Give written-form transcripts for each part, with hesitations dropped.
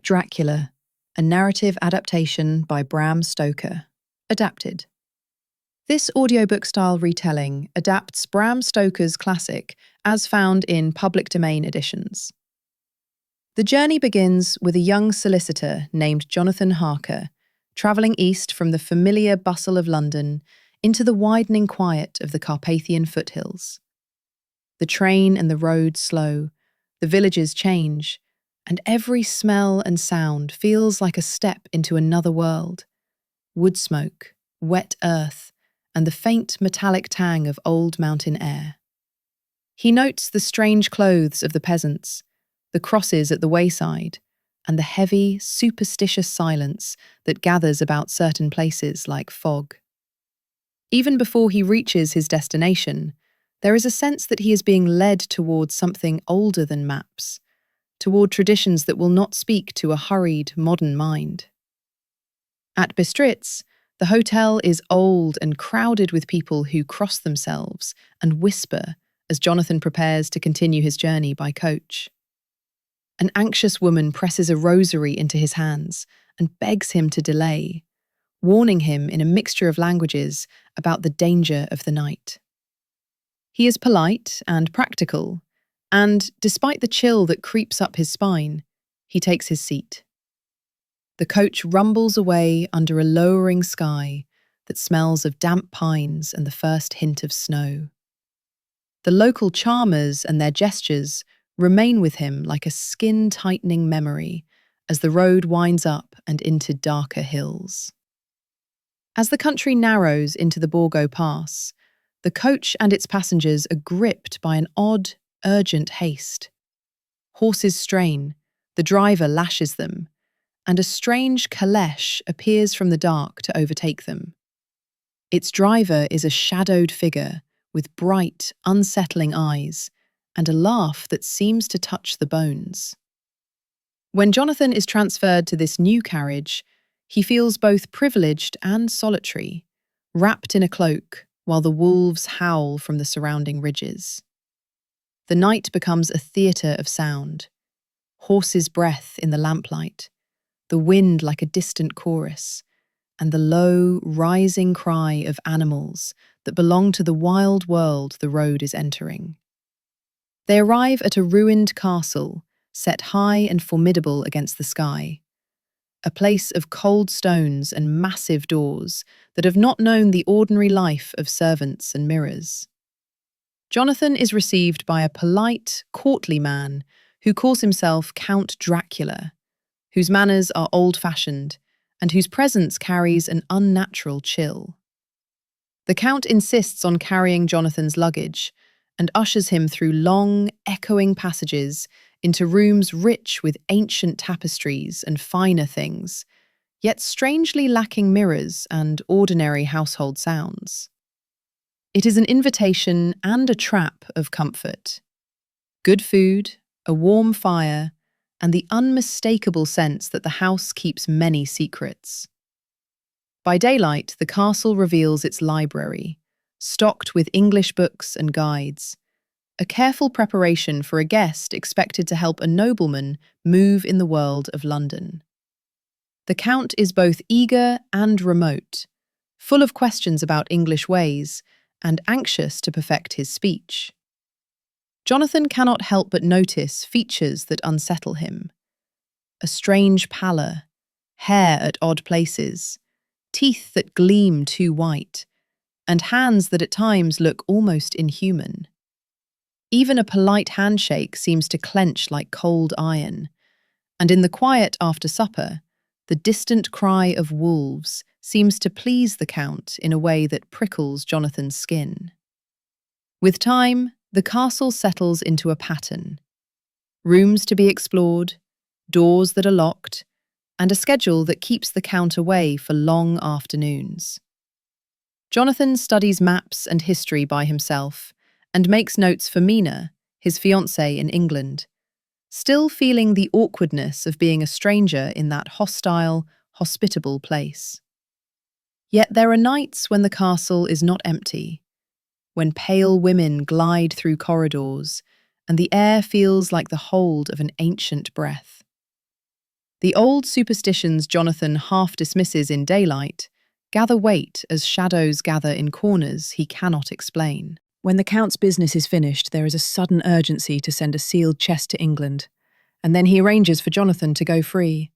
Dracula, a narrative adaptation by Bram Stoker. Adapted. This audiobook-style retelling adapts Bram Stoker's classic as found in public domain editions. The journey begins with a young solicitor named Jonathan Harker, travelling east from the familiar bustle of London into the widening quiet of the Carpathian foothills. The train and the road slow, the villages change, and every smell and sound feels like a step into another world. Wood smoke, wet earth, and the faint metallic tang of old mountain air. He notes the strange clothes of the peasants, the crosses at the wayside, and the heavy, superstitious silence that gathers about certain places like fog. Even before he reaches his destination, there is a sense that he is being led towards something older than maps, toward traditions that will not speak to a hurried, modern mind. At Bistritz, the hotel is old and crowded with people who cross themselves and whisper as Jonathan prepares to continue his journey by coach. An anxious woman presses a rosary into his hands and begs him to delay, warning him in a mixture of languages about the danger of the night. He is polite and practical, and despite the chill that creeps up his spine, he takes his seat. The coach rumbles away under a lowering sky that smells of damp pines and the first hint of snow. The local charmers and their gestures remain with him like a skin-tightening memory as the road winds up and into darker hills. As the country narrows into the Borgo Pass, the coach and its passengers are gripped by an odd, urgent haste. Horses strain, the driver lashes them, and a strange caleche appears from the dark to overtake them. Its driver is a shadowed figure with bright, unsettling eyes and a laugh that seems to touch the bones. When Jonathan is transferred to this new carriage, he feels both privileged and solitary, wrapped in a cloak while the wolves howl from the surrounding ridges. The night becomes a theatre of sound. Horses' breath in the lamplight, the wind like a distant chorus, and the low, rising cry of animals that belong to the wild world the road is entering. They arrive at a ruined castle, set high and formidable against the sky, a place of cold stones and massive doors that have not known the ordinary life of servants and mirrors. Jonathan is received by a polite, courtly man who calls himself Count Dracula, whose manners are old-fashioned and whose presence carries an unnatural chill. The Count insists on carrying Jonathan's luggage and ushers him through long, echoing passages into rooms rich with ancient tapestries and finer things, yet strangely lacking mirrors and ordinary household sounds. It is an invitation and a trap of comfort. Good food, a warm fire, and the unmistakable sense that the house keeps many secrets. By daylight, the castle reveals its library, stocked with English books and guides, a careful preparation for a guest expected to help a nobleman move in the world of London. The Count is both eager and remote, full of questions about English ways, and anxious to perfect his speech. Jonathan cannot help but notice features that unsettle him. A strange pallor, hair at odd places, teeth that gleam too white, and hands that at times look almost inhuman. Even a polite handshake seems to clench like cold iron, and in the quiet after supper, the distant cry of wolves seems to please the Count in a way that prickles Jonathan's skin. With time, the castle settles into a pattern. Rooms to be explored, doors that are locked, and a schedule that keeps the Count away for long afternoons. Jonathan studies maps and history by himself and makes notes for Mina, his fiancée in England, still feeling the awkwardness of being a stranger in that hostile, hospitable place. Yet there are nights when the castle is not empty, when pale women glide through corridors and the air feels like the hold of an ancient breath. The old superstitions Jonathan half dismisses in daylight gather weight as shadows gather in corners he cannot explain. When the Count's business is finished, there is a sudden urgency to send a sealed chest to England, and then he arranges for Jonathan to go free.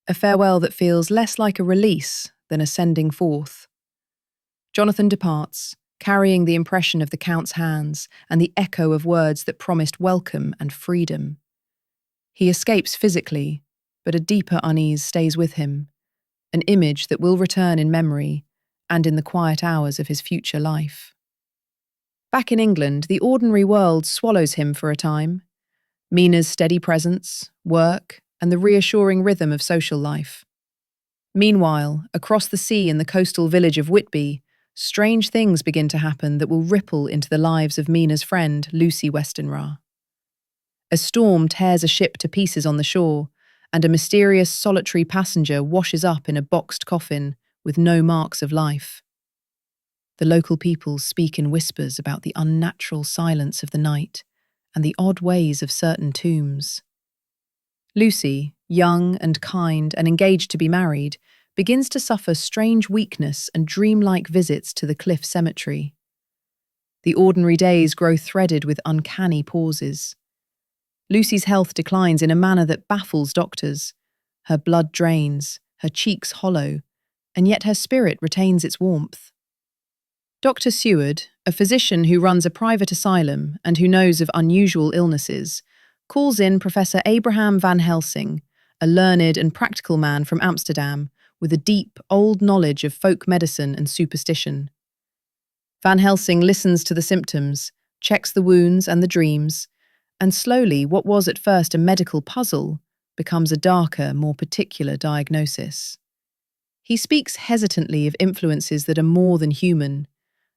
A farewell that feels less like a release than a sending forth. Jonathan departs, carrying the impression of the Count's hands and the echo of words that promised welcome and freedom. He escapes physically, but a deeper unease stays with him, an image that will return in memory and in the quiet hours of his future life. Back in England, the ordinary world swallows him for a time. Mina's steady presence, work, and the reassuring rhythm of social life. Meanwhile, across the sea in the coastal village of Whitby, strange things begin to happen that will ripple into the lives of Mina's friend, Lucy Westenra. A storm tears a ship to pieces on the shore, and a mysterious solitary passenger washes up in a boxed coffin with no marks of life. The local people speak in whispers about the unnatural silence of the night and the odd ways of certain tombs. Lucy, young and kind and engaged to be married, begins to suffer strange weakness and dreamlike visits to the cliff cemetery. The ordinary days grow threaded with uncanny pauses. Lucy's health declines in a manner that baffles doctors. Her blood drains, her cheeks hollow, and yet her spirit retains its warmth. Dr. Seward, a physician who runs a private asylum and who knows of unusual illnesses, calls in Professor Abraham Van Helsing, a learned and practical man from Amsterdam with a deep, old knowledge of folk medicine and superstition. Van Helsing listens to the symptoms, checks the wounds and the dreams, and slowly what was at first a medical puzzle becomes a darker, more particular diagnosis. He speaks hesitantly of influences that are more than human,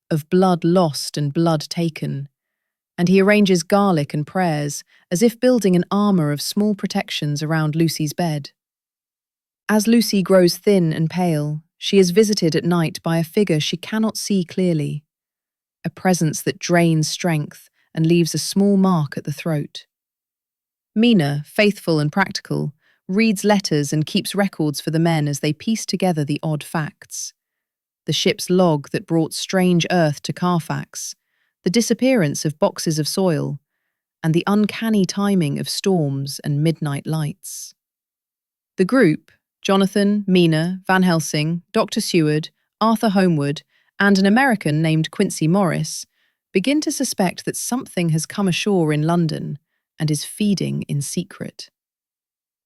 of blood lost and blood taken, and he arranges garlic and prayers as if building an armour of small protections around Lucy's bed. As Lucy grows thin and pale, she is visited at night by a figure she cannot see clearly, a presence that drains strength and leaves a small mark at the throat. Mina, faithful and practical, reads letters and keeps records for the men as they piece together the odd facts. The ship's log that brought strange earth to Carfax, the disappearance of boxes of soil, and the uncanny timing of storms and midnight lights. The group, Jonathan, Mina, Van Helsing, Dr. Seward, Arthur Homewood, and an American named Quincy Morris, begin to suspect that something has come ashore in London and is feeding in secret.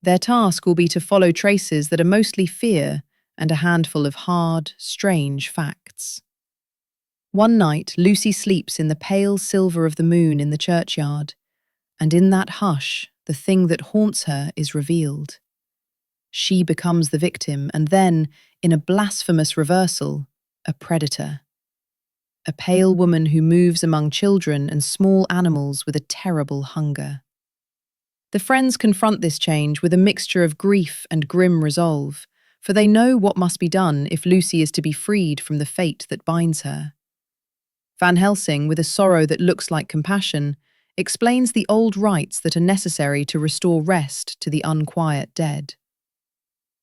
Their task will be to follow traces that are mostly fear and a handful of hard, strange facts. One night, Lucy sleeps in the pale silver of the moon in the churchyard, and in that hush, the thing that haunts her is revealed. She becomes the victim, and then, in a blasphemous reversal, a predator. A pale woman who moves among children and small animals with a terrible hunger. The friends confront this change with a mixture of grief and grim resolve, for they know what must be done if Lucy is to be freed from the fate that binds her. Van Helsing, with a sorrow that looks like compassion, explains the old rites that are necessary to restore rest to the unquiet dead.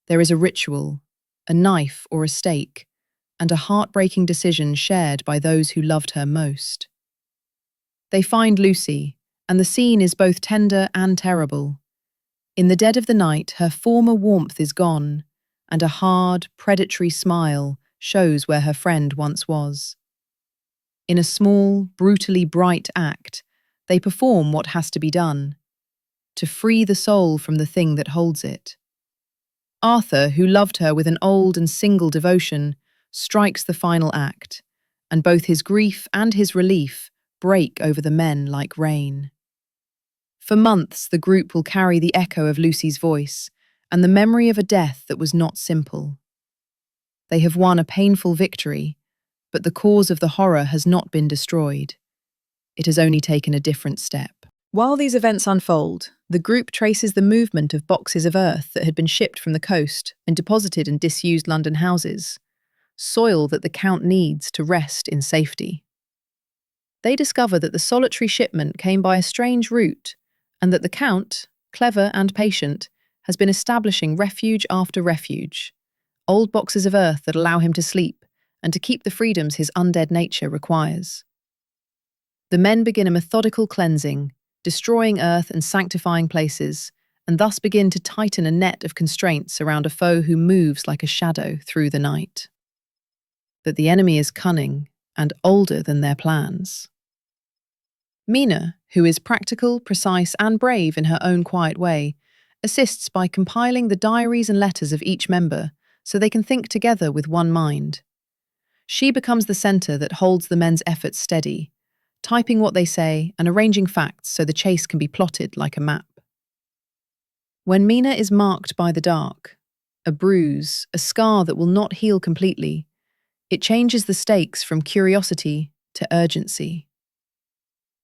There is a ritual, a knife or a stake, and a heartbreaking decision shared by those who loved her most. They find Lucy, and the scene is both tender and terrible. In the dead of the night, her former warmth is gone, and a hard, predatory smile shows where her friend once was. In a small, brutally bright act, they perform what has to be done, to free the soul from the thing that holds it. Arthur, who loved her with an old and single devotion, strikes the final act, and both his grief and his relief break over the men like rain. For months, the group will carry the echo of Lucy's voice and the memory of a death that was not simple. They have won a painful victory, but the cause of the horror has not been destroyed. It has only taken a different step. While these events unfold, the group traces the movement of boxes of earth that had been shipped from the coast and deposited in disused London houses, soil that the Count needs to rest in safety. They discover that the solitary shipment came by a strange route, and that the Count, clever and patient, has been establishing refuge after refuge, old boxes of earth that allow him to sleep and to keep the freedoms his undead nature requires. The men begin a methodical cleansing, destroying earth and sanctifying places, and thus begin to tighten a net of constraints around a foe who moves like a shadow through the night. But the enemy is cunning and older than their plans. Mina, who is practical, precise, and brave in her own quiet way, assists by compiling the diaries and letters of each member so they can think together with one mind. She becomes the center that holds the men's efforts steady, typing what they say and arranging facts so the chase can be plotted like a map. When Mina is marked by the dark, a bruise, a scar that will not heal completely, it changes the stakes from curiosity to urgency.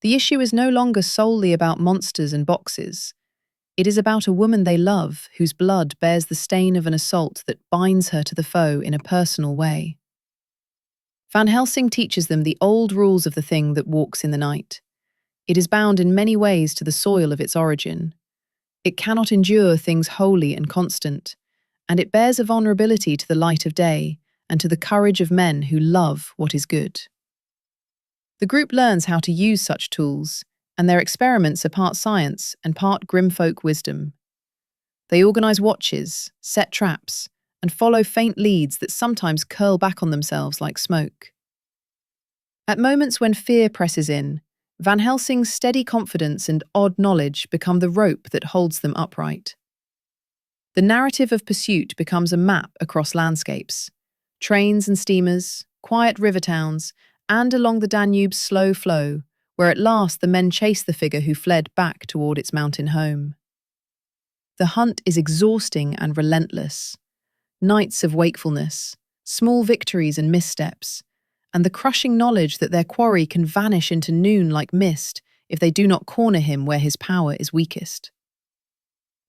The issue is no longer solely about monsters and boxes. It is about a woman they love whose blood bears the stain of an assault that binds her to the foe in a personal way. Van Helsing teaches them the old rules of the thing that walks in the night. It is bound in many ways to the soil of its origin. It cannot endure things holy and constant, and it bears a vulnerability to the light of day and to the courage of men who love what is good. The group learns how to use such tools, and their experiments are part science and part grimfolk wisdom. They organize watches, set traps, and follow faint leads that sometimes curl back on themselves like smoke. At moments when fear presses in, Van Helsing's steady confidence and odd knowledge become the rope that holds them upright. The narrative of pursuit becomes a map across landscapes, trains and steamers, quiet river towns, and along the Danube's slow flow, where at last the men chase the figure who fled back toward its mountain home. The hunt is exhausting and relentless. Nights of wakefulness, small victories and missteps, and the crushing knowledge that their quarry can vanish into noon like mist if they do not corner him where his power is weakest.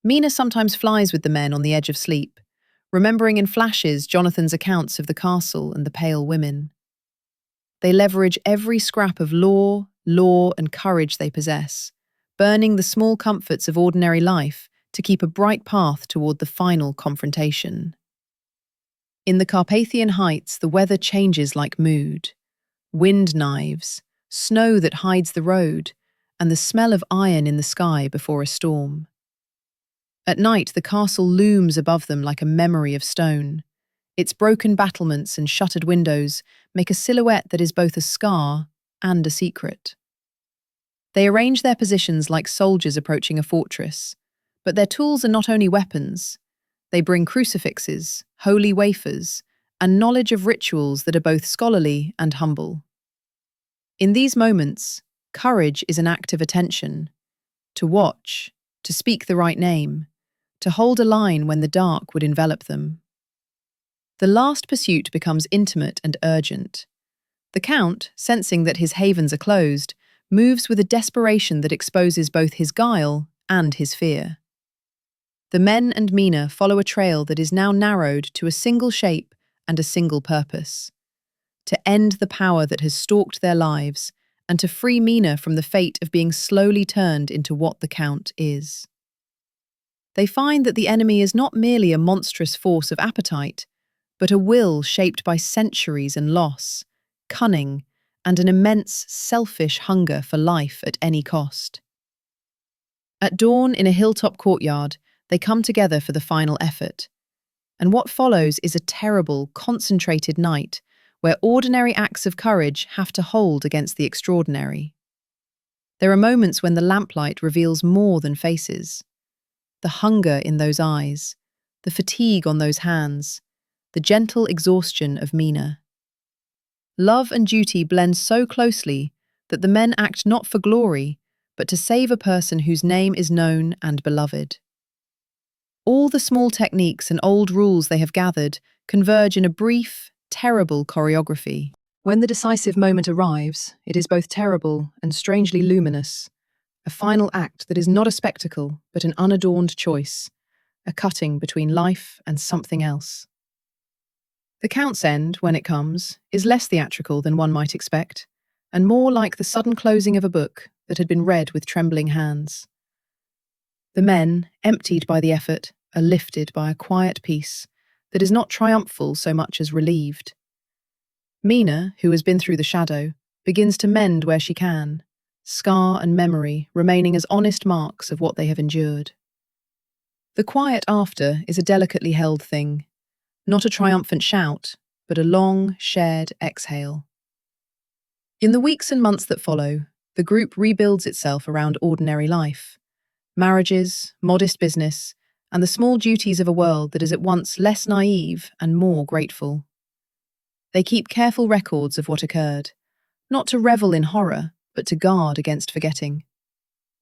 Mina sometimes flies with the men on the edge of sleep, remembering in flashes Jonathan's accounts of the castle and the pale women. They leverage every scrap of law, and courage they possess, burning the small comforts of ordinary life to keep a bright path toward the final confrontation. In the Carpathian Heights, the weather changes like mood. Wind knives, snow that hides the road, and the smell of iron in the sky before a storm. At night, the castle looms above them like a memory of stone. Its broken battlements and shuttered windows make a silhouette that is both a scar and a secret. They arrange their positions like soldiers approaching a fortress, but their tools are not only weapons. They bring crucifixes, holy wafers, and knowledge of rituals that are both scholarly and humble. In these moments, courage is an act of attention, to watch, to speak the right name, to hold a line when the dark would envelop them. The last pursuit becomes intimate and urgent. The Count, sensing that his havens are closed, moves with a desperation that exposes both his guile and his fear. The men and Mina follow a trail that is now narrowed to a single shape and a single purpose: to end the power that has stalked their lives and to free Mina from the fate of being slowly turned into what the Count is. They find that the enemy is not merely a monstrous force of appetite, but a will shaped by centuries and loss, cunning, and an immense, selfish hunger for life at any cost. At dawn in a hilltop courtyard, they come together for the final effort. And what follows is a terrible, concentrated night where ordinary acts of courage have to hold against the extraordinary. There are moments when the lamplight reveals more than faces. The hunger in those eyes, the fatigue on those hands, the gentle exhaustion of Mina. Love and duty blend so closely that the men act not for glory, but to save a person whose name is known and beloved. All the small techniques and old rules they have gathered converge in a brief, terrible choreography. When the decisive moment arrives, it is both terrible and strangely luminous. A final act that is not a spectacle, but an unadorned choice, a cutting between life and something else. The Count's end, when it comes, is less theatrical than one might expect, and more like the sudden closing of a book that had been read with trembling hands. The men, emptied by the effort, are lifted by a quiet peace that is not triumphal so much as relieved. Mina, who has been through the shadow, begins to mend where she can, scar and memory remaining as honest marks of what they have endured. The quiet after is a delicately held thing, not a triumphant shout, but a long, shared exhale. In the weeks and months that follow, the group rebuilds itself around ordinary life, marriages, modest business, and the small duties of a world that is at once less naive and more grateful. They keep careful records of what occurred, not to revel in horror, but to guard against forgetting.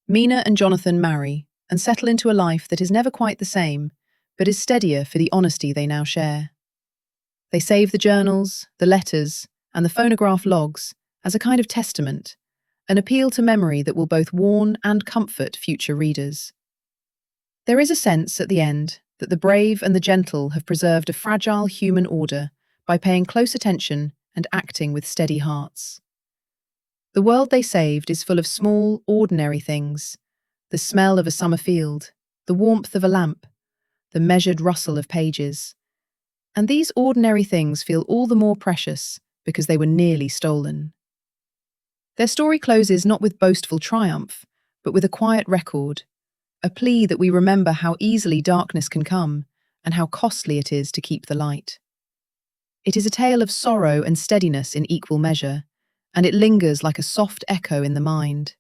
Mina and Jonathan marry and settle into a life that is never quite the same, but is steadier for the honesty they now share. They save the journals, the letters, and the phonograph logs as a kind of testament, an appeal to memory that will both warn and comfort future readers. There is a sense, at the end, that the brave and the gentle have preserved a fragile human order by paying close attention and acting with steady hearts. The world they saved is full of small, ordinary things: the smell of a summer field, the warmth of a lamp, the measured rustle of pages. And these ordinary things feel all the more precious because they were nearly stolen. Their story closes not with boastful triumph, but with a quiet record, a plea that we remember how easily darkness can come and how costly it is to keep the light. It is a tale of sorrow and steadiness in equal measure, and it lingers like a soft echo in the mind.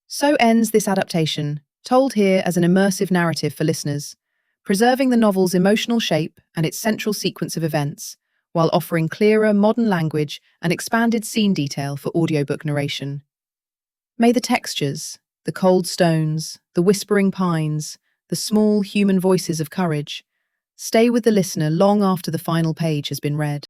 So ends this adaptation, told here as an immersive narrative for listeners, preserving the novel's emotional shape and its central sequence of events, while offering clearer modern language and expanded scene detail for audiobook narration. May the textures, the cold stones, the whispering pines, the small human voices of courage, stay with the listener long after the final page has been read.